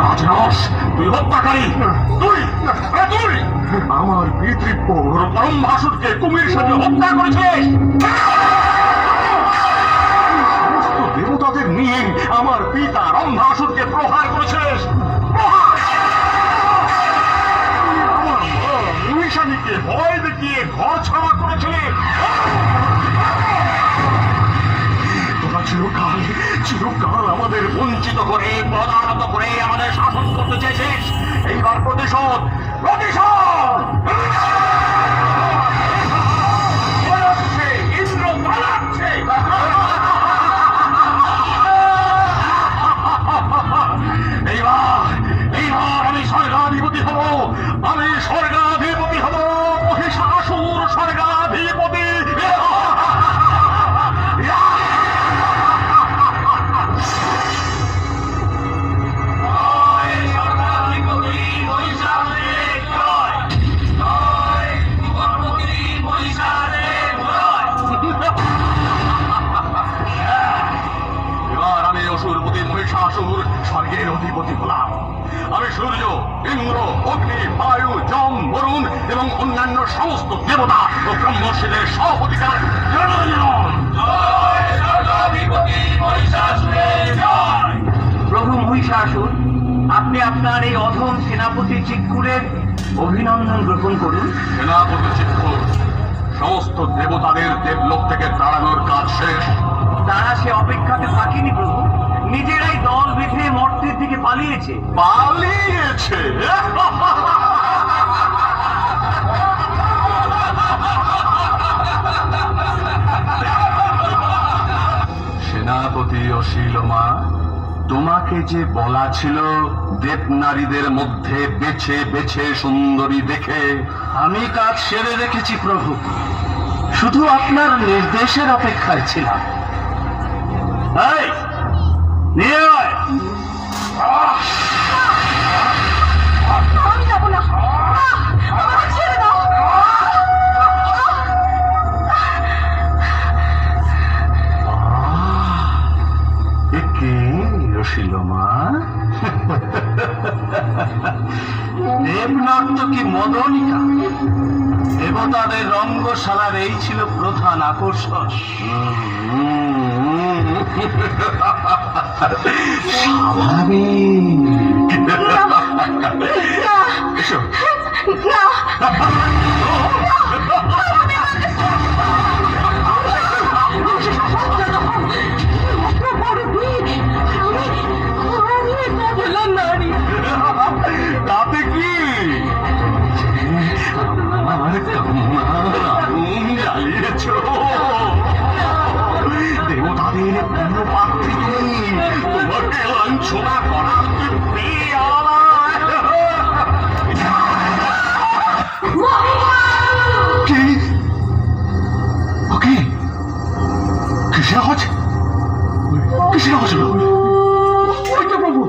রাজরাস, তুই হত্যাকারী। তুই তুই আমার পিতৃব্য পরম ভাসুরকে কুমির সাথে হত্যা করেছিস। সমস্ত দেবতাদের নিয়ে আমার পিতা রম্ভাসুরকে প্রহার করেছিস। আমার মা মহিষানীকে ভয় দেখিয়ে ঘর ছাড়া করেছিস। তোরা চিরকাল চিরকাল আমাদের বঞ্চিত করে প্রদানত করে আমাদের শাসন করতে চেয়েছিস। এইবার প্রতিশোধ প্রতিশোধ পালাচ্ছে, ইন্দ্র পালাচ্ছে। এইবার এইবার আমি স্বর্গাধিপতি হব। আমি স্বর্গাধিপতি হব। মহিষাসুর স্বর্গাধিপতি। এবার আমি অসুরপতি মহিষাসুর স্বর্গের অধিপতি হলাম। আমি সূর্য, ইন্দ্র, অগ্নি, বায়ু, যম, বরুণ এবং অন্যান্য সমস্ত দেবতা ও ব্রহ্মর্ষিদের সব অধিকার জয় দিলাম। প্রভু মহিষাসুর, আপনি আপনার এই অধম সেনাপতি চিৎকুরের অভিনন্দন গ্রহণ করুন। সেনাপতি চিৎকুর, সমস্ত দেবতাদের দেবলোক থেকে তাড়ানোর কাজ শেষ। তারা সে অপেক্ষাতে থাকেনি প্রভু, নিজেরাই দল বেঁধে মর্তের দিকে পালিয়েছে। পালিয়েছে? সেনাপতি অশীলমা, তোমাকে যে বলা ছিল দেবনারীদের মধ্যে বেছে বেছে সুন্দরী দেখে, আমি কাজ সেরে রেখেছি প্রভু, শুধু আপনার নির্দেশের অপেক্ষায় ছিলাম। এই, নিয়ে আয়। আমি যাবো না, আমাকে ছেড়ে দাও। একে অশীলমা, দেবনর্তকী মদনিকা, দেবতাদের রঙ্গশালার এই ছিল প্রধান আকর্ষণ। এসো। তাতে কি আমার জ্বালিয়েছ? দেবতাদের পূর্ণ পাত্রী তুমি, তোমাকে লাঞ্ছনা করার তৃপ্তি আলাদা। কি? ওকে কিসের আওয়াজ? কিসের আওয়াজ হলো? ওই তো প্রভু।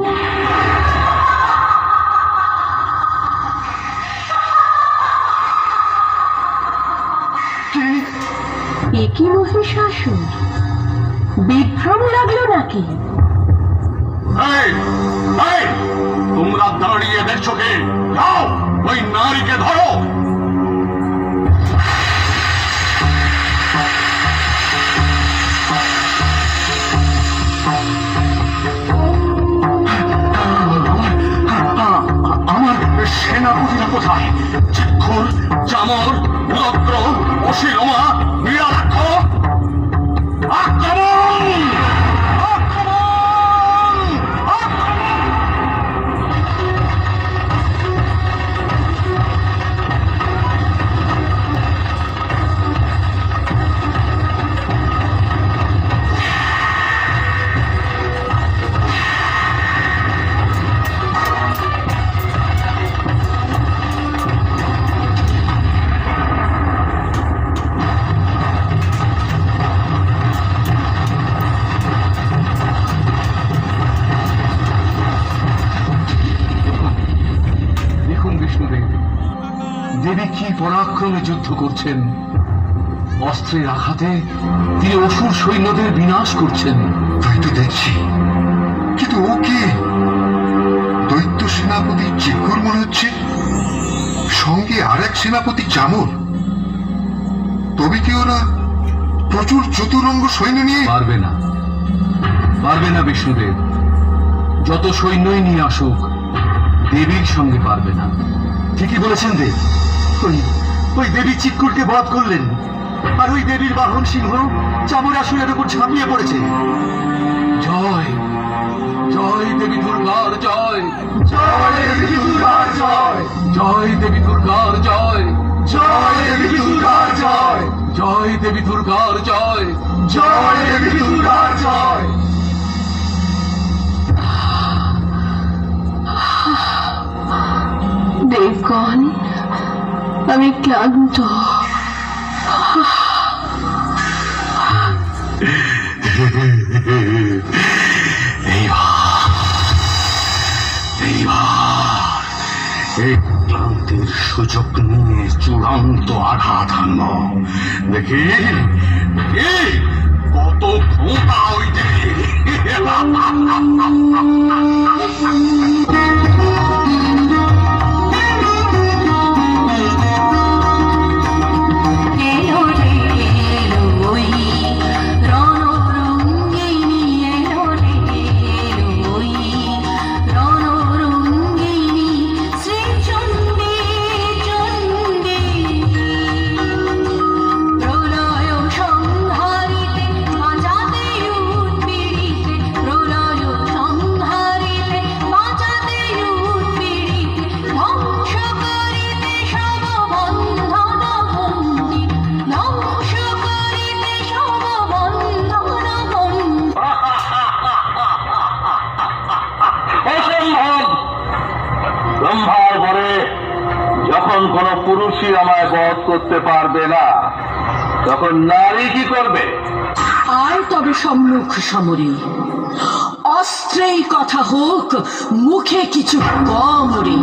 একই মহিষাসুর, বিভ্রম লাগলো নাকি? তোমরা দাঁড়িয়ে দেখছো কে? যাও ওই নারীকে ধরো। আমার সেনাপতিরা কোথায়? চিৎকুর, চামর, রুদ্র, অশীলমা, নীলাক্ষ, আক্রমণ! আক্রমণ! আক্রমণ! দেবী কি পরাক্রমে যুদ্ধ করছেন। অস্ত্রের আঘাতে তিনি অসুর সৈন্যদের বিনাশ করছেন। তাই তো দেখছি, কিন্তু ও কে? দৈত্য সঙ্গে আর এক সেনাপতি চামর, তবে কি ওরা প্রচুর চতুরঙ্গ সৈন্য নিয়ে? পারবে না, পারবে না বিষ্ণুদেব। যত সৈন্যই নিয়ে আসুক, দেবীর সঙ্গে পারবে না। ঠিকই বলেছেন দেব। ওই দেবী চিৎকুরকে বধ করলেন, আর ওই দেবীর বাহন সিংহ চামরাসুরের উপর ঝাঁপিয়ে পড়েছে। জয় জয় দেবী দুর্গার জয়, জয় দেবী দুর্গার জয়, জয় দেবী দুর্গার জয়, জয় দেবী দুর্গার জয়, জয় দেবী দুর্গার জয়। জয় দেবী দুর্গার জয়। দেবগণ, আমি ক্লান্ত। এই ক্লান্তির সুযোগ নিয়ে চূড়ান্ত আঘাত হানব। দেখি দেখি কত ক্ষমতা ওই এলো রে এলো ওই রণরঙ্গিনী, এলো রে এলো ওই রণরঙ্গিনী, শ্রীচণ্ডী চণ্ডী। প্রলয় সংহারিতে বাঁচাতে উৎপীড়িতে, প্রলয় সংহারিতে বাঁচাতে উৎপীড়িতে, ধ্বংস করিতে সব বন্ধন বন্দী, ধ্বংস করিতে সব বন্ধন বন্দী। অসম্ভব! ব্রহ্মার পরে যখন কোন পুরুষই আমায় বধ করতে পারবে না, তখন নারী কি করবে? আয় তবে সম্মুখ সমরে, অস্ত্রেই কথা হোক, মুখে কিছু কম রে।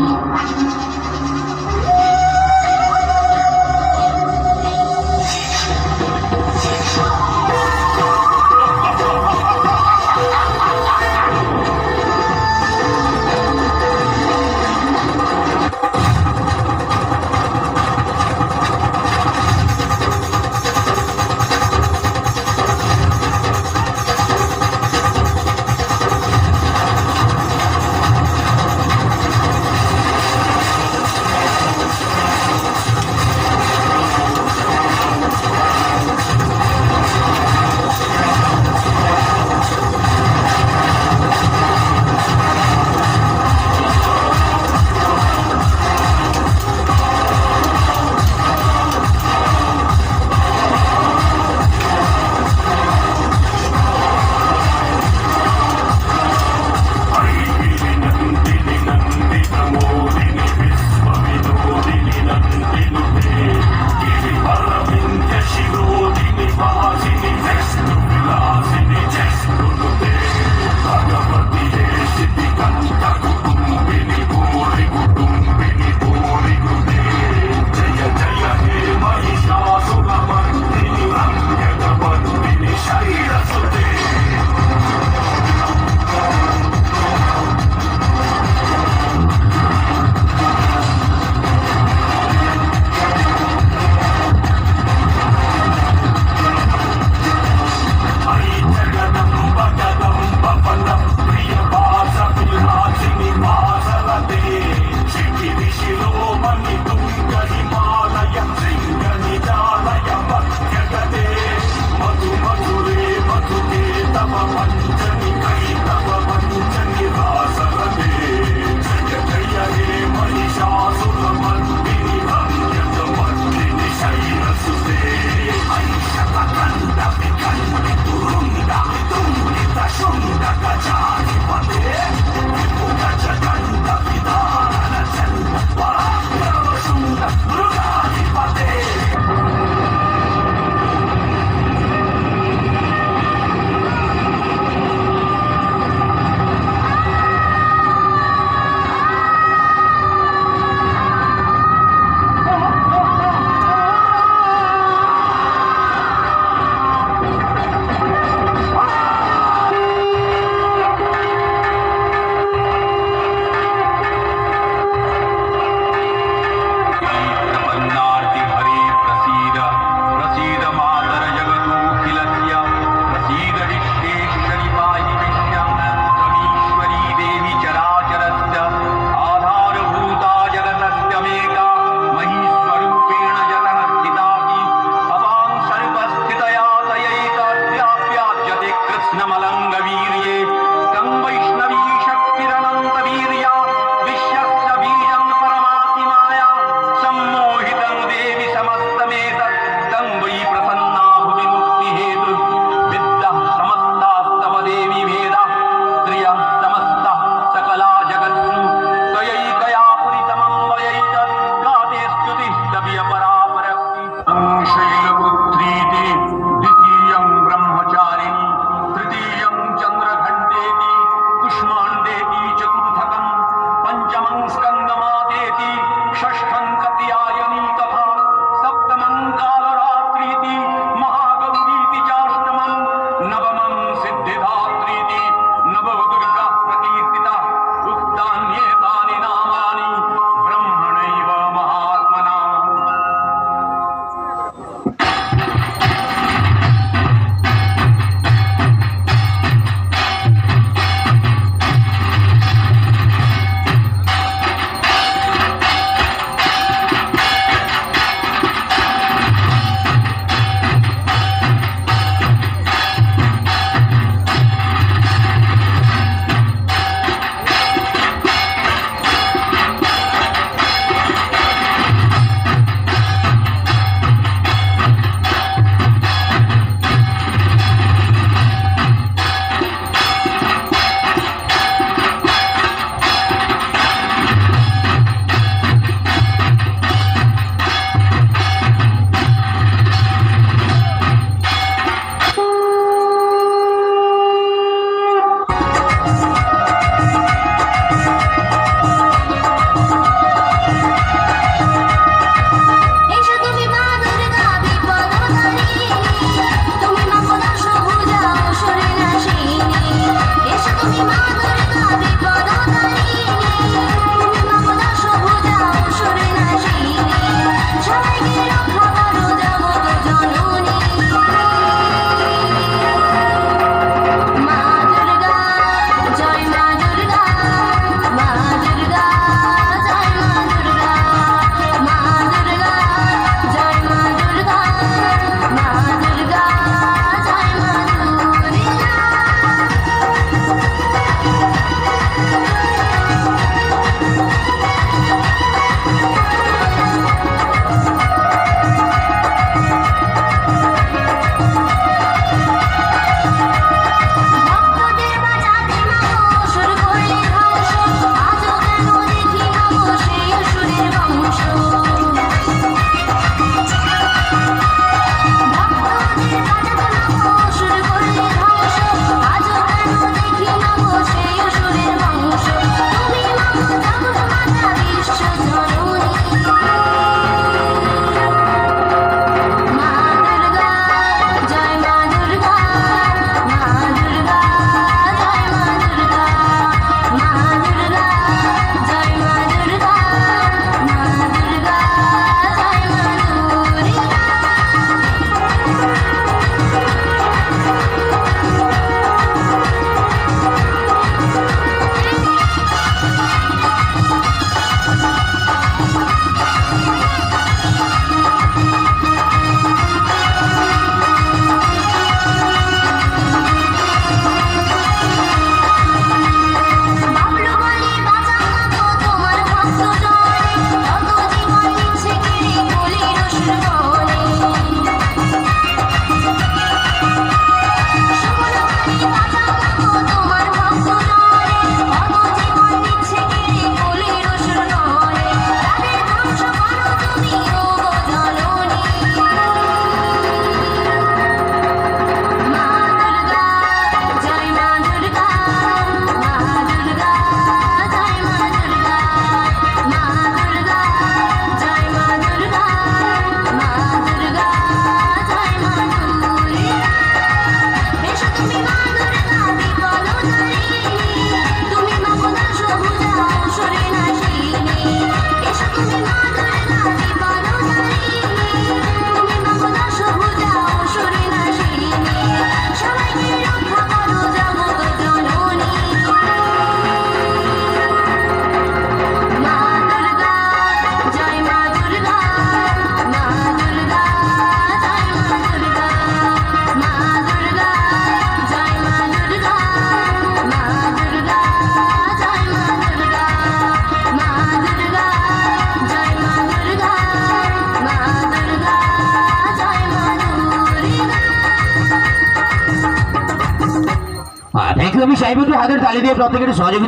বিক্রমী সাহেবকে হাতের তালি দিয়ে প্রত্যেকের সহযোগিতা